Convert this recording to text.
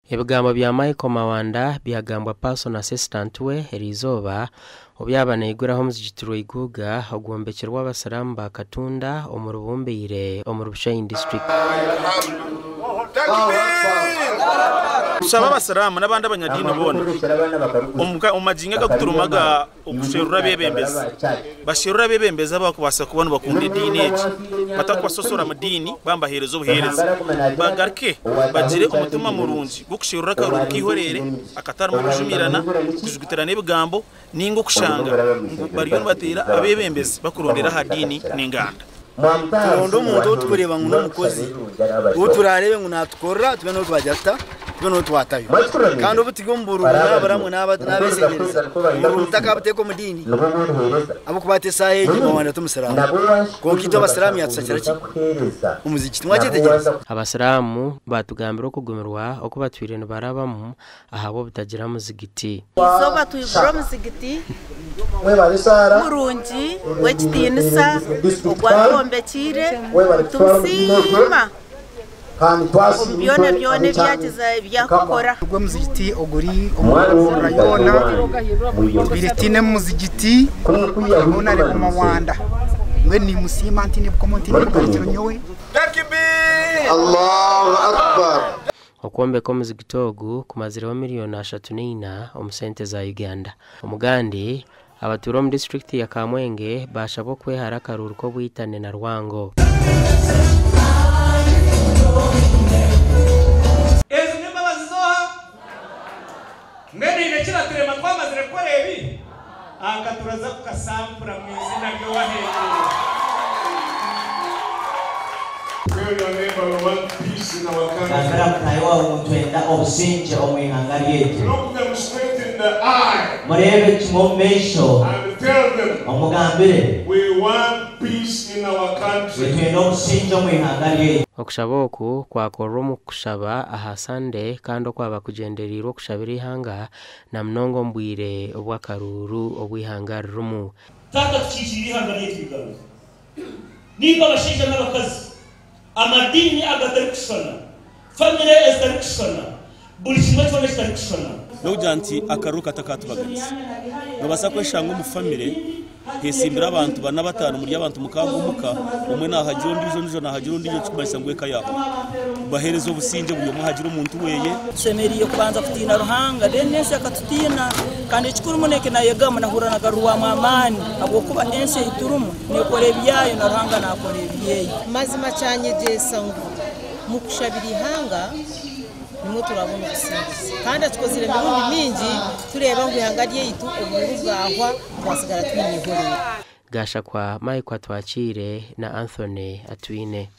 Ebigambo bya Michael Mawanda byagambwa personal assistant we Elizoba obyabana iguraho muzigitiro iguga ogwombekerwa abasalamu ba Katunda omurubumbeire omurubushayin district. Saba abasalamu n'abandi abanyadini bona omajinga gakuturumaga okusherura bebembeza bashirura bebembeza bakubasa kubona bakunda idini eki batakwasosora amadini bambahereza obuhereza bagarke bagire umutima murungi gukushirura karu kihorere akataramo kujumirana kujuguterana ebigambo ningo kushanga bariyo batera abebembeza bakurondera hadini n'inganda. Tulondo umuntu tukureba ngo n'umukozi uturarebe ngo natukorra tubeno twajata tubeno twatayo kandi ubutigomburu n'abaramwe n'abesegereza urutaka buteko mudini abo kubate saheje Mawanda tumusalamu konkito abasalamu yatusakira ki umuziki twagitegereza abasalamu batugambira okugumirwa okubatwire no barabamu ahabo butagira muzigiti so batuyibura muzigiti murungi wekitinisa ogwakombekire tusima byone byagize byakora ubwo muzigiti oguri omurayona biritine muzigiti ubona reko Mawanda mwe ni musima antine bukomontine bwakiro nyowe takbir Allahu akbar okwombe ko muzigitogu kumazireho miliyoni 34 omusente za Uganda. Omugandi abaturo mu district ya Kamwenge bashabo kwehara karuru ko bwitane na Rwango. Ezine babazizoha ngene nekira turema twamazire korebi akaturaza kukasampura mu izina ryo wahejere. Murebe kimomesho omugambire We want peace in our country. Okushaboku kwakorwa mu kushaba aha Sunday kandi kwaba kugenderirwa kushabira ihanga na mnongo mbwire obwakaruru obwihangarumu. Tata tukishiri ihanga n'ekigaruka. Niba abashinja n'abakazi amadini agatarikushana family estarikushana buri kimwe cyose estarikushana n'ujanti akaruka takatubagiriza nobasa kweshanga mu family hesimbira abantu bana batanu muri abantu mukagumuka umwe nahagira undi jo nahagira undi cyo kumarisa ngweka yabo baherezo businje buyo muhagira umuntu weye semeriye kubanza kutina ruhanga denese akatutina kandi chikuru muneke na yegama na hurana garuwa mamani abo kuba ense iturumu nekore byayo na ruhanga nakore byeyi mazima cyanye jesangu mukushabiri hanga nimwe turabona gusingiza kandi tukozire mirundi mingi tureba ngo ihangariye yitu uburu bwahwa twasigara twinihorera gasha kwa Mike Atwakire na Anthony Atwine.